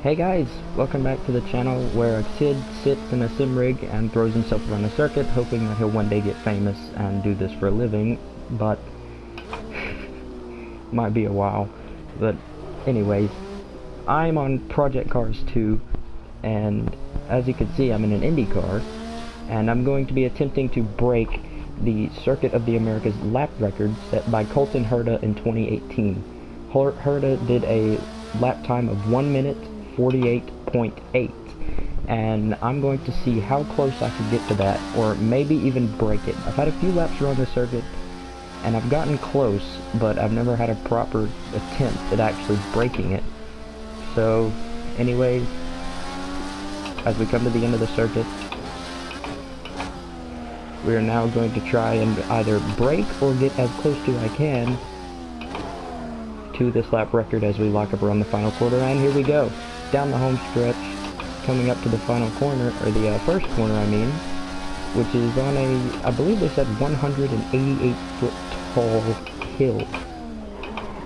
Hey guys, welcome back to the channel where a kid sits in a sim rig and throws himself around a circuit hoping that he'll one day get famous and do this for a living, but might be a while. But anyways, I'm on Project Cars 2, and as you can see I'm in an IndyCar, and I'm going to be attempting to break the Circuit of the Americas lap record set by Colton Herta in 2018. Herta did a lap time of 1 minute 48.8, and I'm going to see how close I can get to that, or maybe even break it. I've had a few laps around the circuit and I've gotten close, but I've never had a proper attempt at actually breaking it. So anyways, as we come to the end of the circuit, we are now going to try and either break or get as close to I can to this lap record as we lock up around the final quarter. And here we go, down the home stretch, coming up to the final corner, or the first corner I mean, which is on a, I believe they said 188 foot tall hill.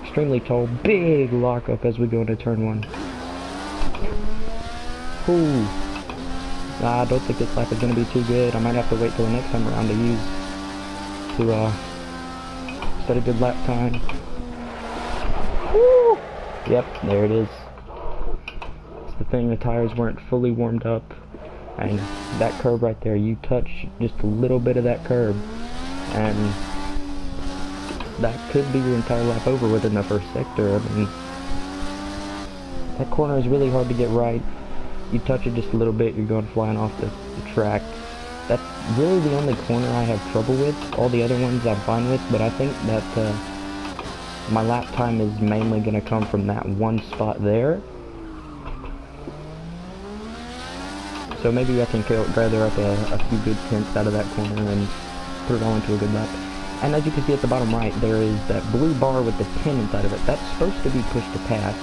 Extremely tall, big lockup as we go into turn 1. Ooh. I don't think this lap is going to be too good. I might have to wait till the next time around to set a good lap time. Woo! Yep, there it is. It's the thing, the tires weren't fully warmed up, and that curb right there, you touch just a little bit of that curb, and that could be your entire lap over within the first sector. I mean, that corner is really hard to get right. You touch it just a little bit, you're going flying off the track. That's really the only corner I have trouble with. All the other ones I'm fine with, but I think that my lap time is mainly going to come from that one spot there. So maybe I can gather up a few good tenths out of that corner and put it all into a good lap. And as you can see at the bottom right, there is that blue bar with the 10 inside of it. That's supposed to be pushed to pass.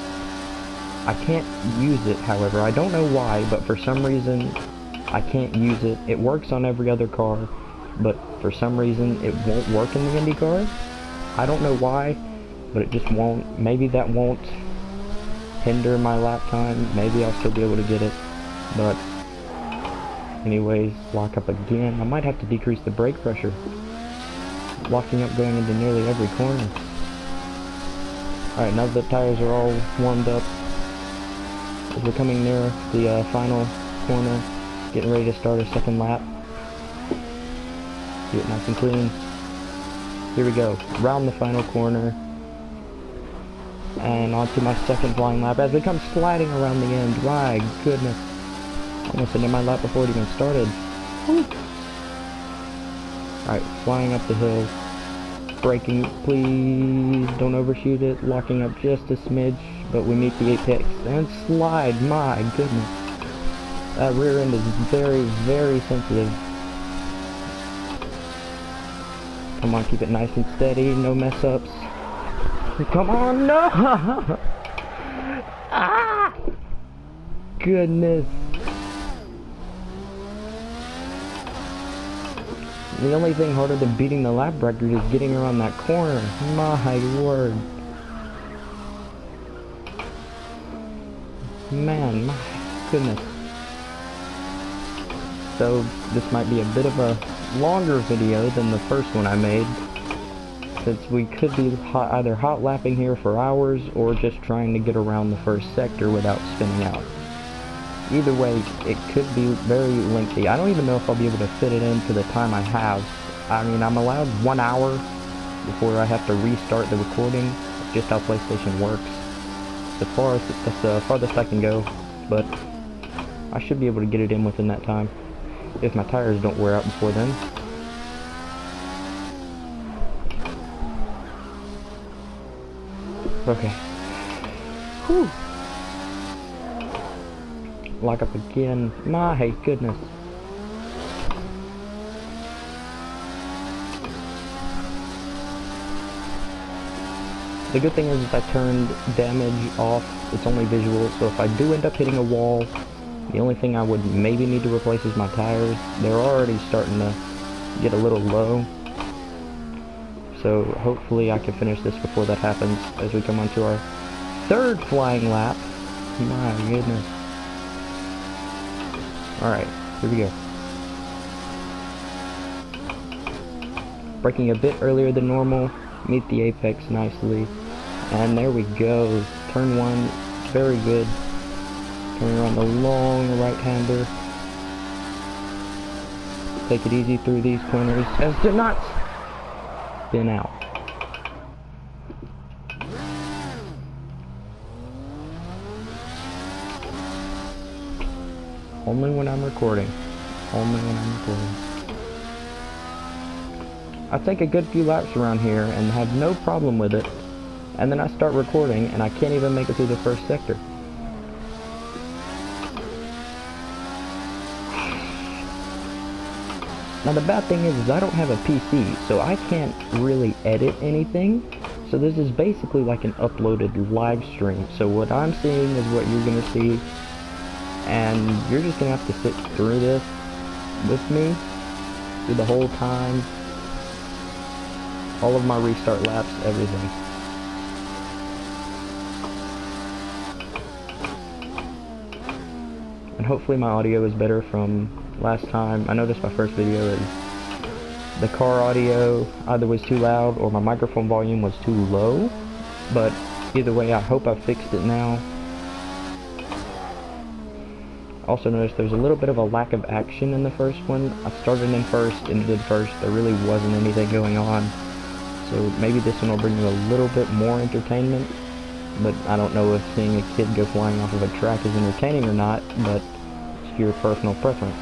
I can't use it, however. I don't know why, but for some reason I can't use it. It works on every other car, but for some reason it won't work in the IndyCar. I don't know why, but it just won't. Maybe that won't hinder my lap time. Maybe I'll still be able to get it. But anyways, lock up again. I might have to decrease the brake pressure. Locking up going into nearly every corner. Alright, now that the tires are all warmed up, as we're coming near the final corner, getting ready to start a second lap. Get it nice and clean. Here we go, round the final corner, and onto my second flying lap as we come sliding around the end. My goodness, almost ended my lap before it even started. Woo. Alright, flying up the hill, braking, please don't overshoot it, locking up just a smidge, but we meet the apex and slide. My goodness, that rear end is very, very sensitive. Come on, keep it nice and steady, no mess ups. Come on, no! Ah! Goodness. The only thing harder than beating the lap record is getting around that corner. My word. Man, my goodness. So this might be a bit of a longer video than the first one I made, since we could be either hot lapping here for hours or just trying to get around the first sector without spinning out. Either way, it could be very lengthy. I don't even know if I'll be able to fit it in for the time I have. I mean, I'm allowed 1 hour before I have to restart the recording. Just how PlayStation works. That's the farthest I can go, but I should be able to get it in within that time, if my tires don't wear out before then. Okay. Whew. Lock up again. My goodness. The good thing is I turned damage off. It's only visual, so if I do end up hitting a wall, the only thing I would maybe need to replace is my tires. They're already starting to get a little low, so hopefully I can finish this before that happens as we come onto our third flying lap. My goodness. Alright, here we go. Braking a bit earlier than normal, meet the apex nicely. And there we go. Turn one, very good. Turning around the long right-hander. Take it easy through these corners as to not spin out. Only when I'm recording. Only when I'm recording. I take a good few laps around here and have no problem with it. And then I start recording and I can't even make it through the first sector. Now the bad thing is I don't have a PC, so I can't really edit anything. So this is basically like an uploaded live stream. So what I'm seeing is what you're gonna see, and you're just gonna have to sit through this with me through the whole time. All of my restart laps, everything. And hopefully my audio is better from last time. I noticed my first video is the car audio either was too loud or my microphone volume was too low, but either way I hope I fixed it now. Also noticed there's a little bit of a lack of action in the first one. I started in first, ended first, there really wasn't anything going on, so maybe this one will bring you a little bit more entertainment, but I don't know if seeing a kid go flying off of a track is entertaining or not, but it's your personal preference.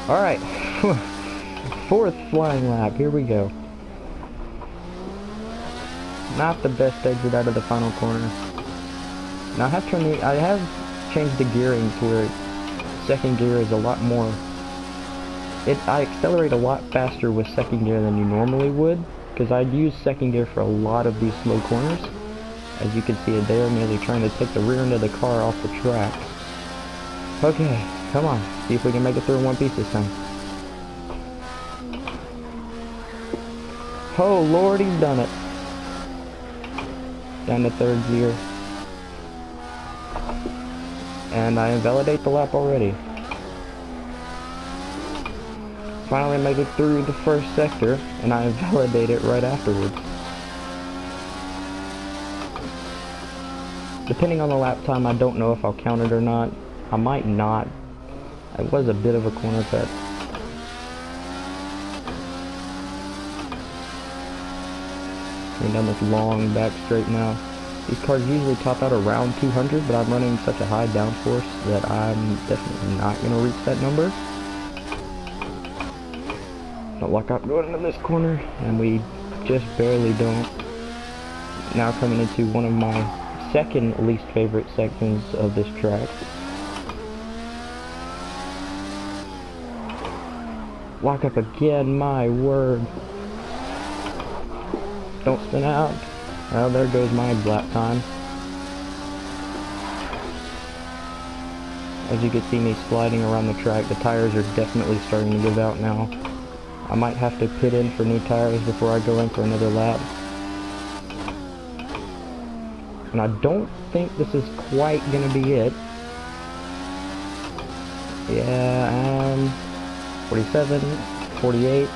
Alright, fourth flying lap, here we go. Not the best exit out of the final corner. Now I have changed the gearing to where second gear is a lot more... I accelerate a lot faster with second gear than you normally would, because I'd use second gear for a lot of these slow corners. As you can see it there, merely trying to take the rear end of the car off the track. Okay, come on, see if we can make it through in one piece this time. Oh Lord, he's done it. Down to third gear. And I invalidate the lap already. Finally make it through the first sector, and I invalidate it right afterwards. Depending on the lap time, I don't know if I'll count it or not. I might not. It was a bit of a corner cut. Coming down this long back straight now. These cars usually top out around 200, but I'm running such a high downforce that I'm definitely not going to reach that number. Don't lock up going into this corner, and we just barely don't. Now coming into one of my second least favorite sections of this track. Lock up again, my word. Don't spin out. Well, there goes my lap time. As you can see me sliding around the track, the tires are definitely starting to give out now. I might have to pit in for new tires before I go in for another lap. And I don't think this is quite gonna be it. Yeah, 47, 48.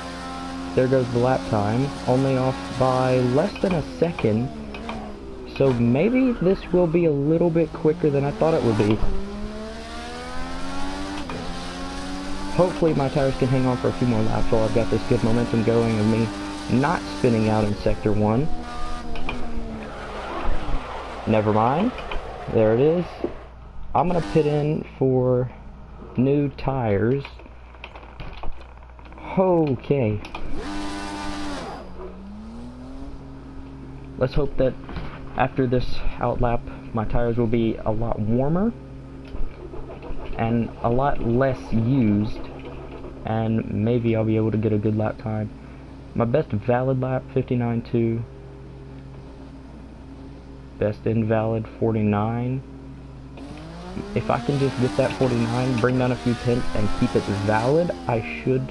There goes the lap time, only off by less than a second. So maybe this will be a little bit quicker than I thought it would be. Hopefully my tires can hang on for a few more laps while I've got this good momentum going of me not spinning out in Sector 1. Never mind. There it is. I'm going to pit in for new tires. Okay. Let's hope that after this outlap, my tires will be a lot warmer and a lot less used, and maybe I'll be able to get a good lap time. My best valid lap, 59.2. Best invalid, 49. If I can just get that 49, bring down a few tenths, and keep it valid, I should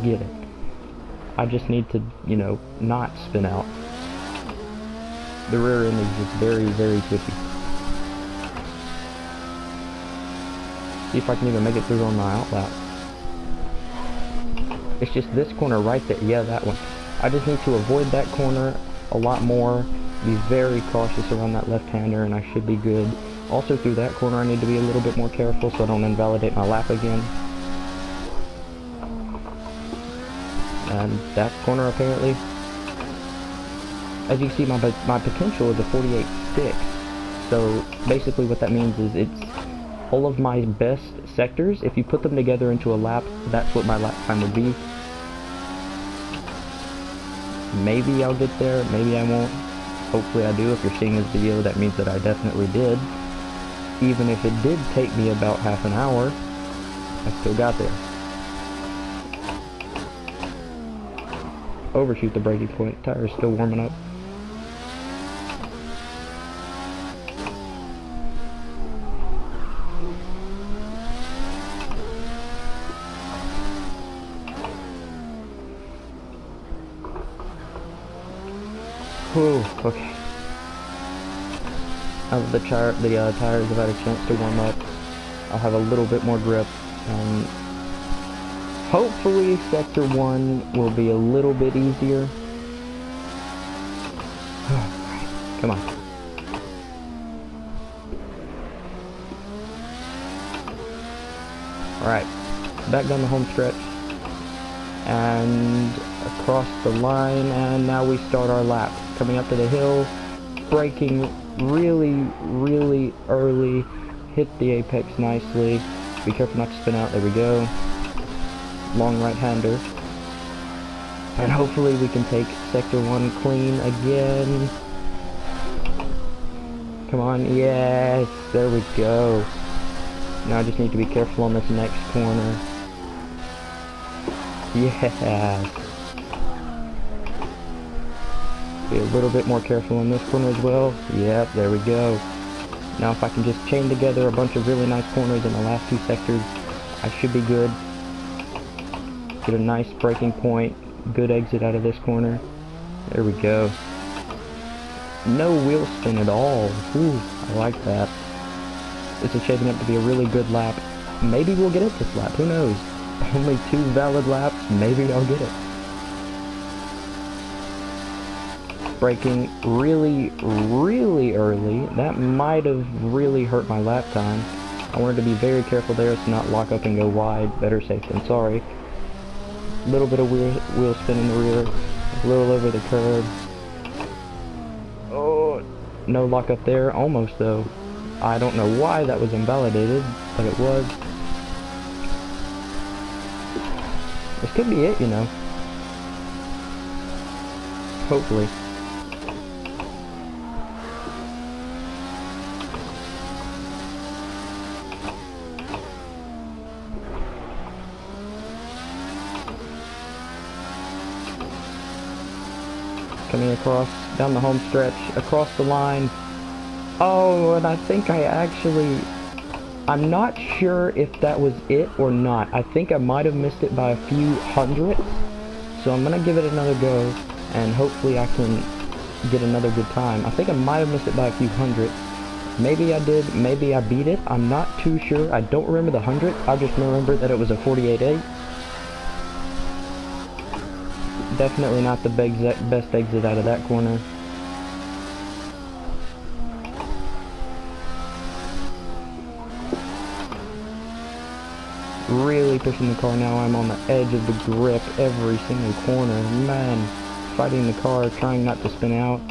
get it. I just need to, you know, not spin out. The rear end is just very, very twitchy. See if I can even make it through on the outlap. It's just this corner right there. Yeah, that one. I just need to avoid that corner a lot more. Be very cautious around that left-hander, and I should be good. Also, through that corner, I need to be a little bit more careful so I don't invalidate my lap again. And that corner, apparently. As you can see, my potential is a 48.6. So, basically what that means is it's all of my best sectors. If you put them together into a lap, that's what my lap time would be. Maybe I'll get there, maybe I won't. Hopefully I do. If you're seeing this video, that means that I definitely did. Even if it did take me about half an hour, I still got there. Overshoot the braking point. Tire's still warming up. Whew, okay. Now that the tires have had a chance to warm up, I'll have a little bit more grip, and hopefully Sector 1 will be a little bit easier. Come on. Alright, back down the home stretch, and across the line, and now we start our lap. Coming up to the hill, braking really early, hit the apex nicely. Be careful not to spin out. There we go. Long right-hander. And hopefully we can take Sector 1 clean again. Come on, yes, there we go. Now I just need to be careful on this next corner. Yes. Be a little bit more careful on this corner as well. Yep, there we go. Now if I can just chain together a bunch of really nice corners in the last two sectors, I should be good. Get a nice braking point, good exit out of this corner. There we go. No wheel spin at all. Ooh, I like that. This is shaping up to be a really good lap. Maybe we'll get it this lap, who knows? Only 2 valid laps, maybe I'll get it. Braking really early. That might have really hurt my lap time. I wanted to be very careful there to not lock up and go wide. Better safe than sorry. Little bit of wheel spin in the rear. A little over the curb. Oh, no lock up there. Almost though. I don't know why that was invalidated, but it was. This could be it, you know. Hopefully. Coming across, down the home stretch, across the line. Oh, and I think I'm not sure if that was it or not. I think I might have missed it by a few hundredths. So I'm going to give it another go, and hopefully I can get another good time. I think I might have missed it by a few hundredths. Maybe I did, maybe I beat it. I'm not too sure. I don't remember the hundredth. I just remember that it was a 48.8. Definitely not the best exit out of that corner. Really pushing the car now. I'm on the edge of the grip every single corner. Man, fighting the car, trying not to spin out.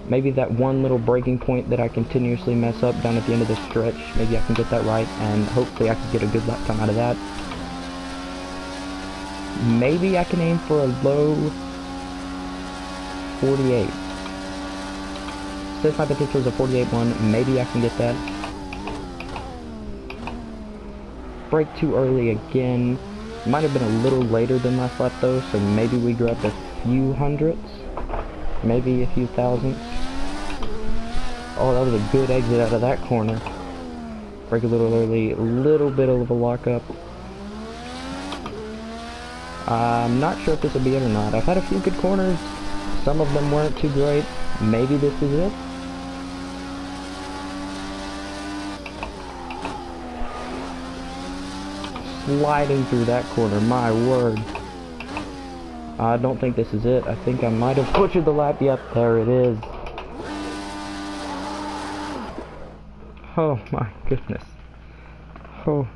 Maybe that one little braking point that I continuously mess up down at the end of the stretch, maybe I can get that right, and hopefully I can get a good lap time out of that. Maybe I can aim for a low 48. Since my potential is a 48.1, maybe I can get that. Brake too early again. Might have been a little later than last lap though, so maybe we grabbed a few hundredths. Maybe a few thousandths. Oh, that was a good exit out of that corner. Brake a little early, a little bit of a lockup. I'm not sure if this will be it or not. I've had a few good corners. Some of them weren't too great. Maybe this is it. sliding through that corner, my word. I don't think this is it. I think I might have butchered the lap. Yep, there it is. Oh my goodness. Oh,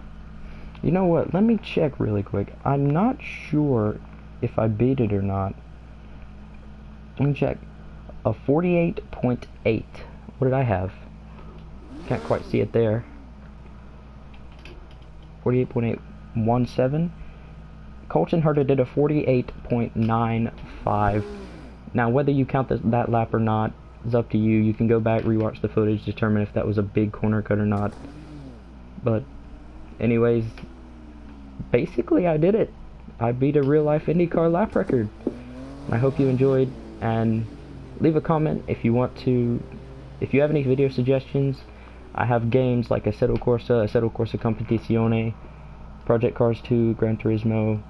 you know what? Let me check really quick. I'm not sure if I beat it or not. Let me check. A 48.8. What did I have? Can't quite see it there. 48.817. Colton Herta did a 48.95. Now, whether you count that lap or not is up to you. You can go back, rewatch the footage, determine if that was a big corner cut or not. But, anyways, basically I did it. I beat a real-life IndyCar lap record. I hope you enjoyed, and leave a comment if you want to. If you have any video suggestions, I have games like Assetto Corsa Competizione, Project Cars 2, Gran Turismo,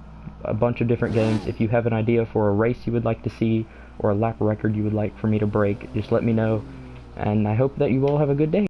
a bunch of different games. If you have an idea for a race you would like to see, or a lap record you would like for me to break, just let me know, and I hope that you all have a good day.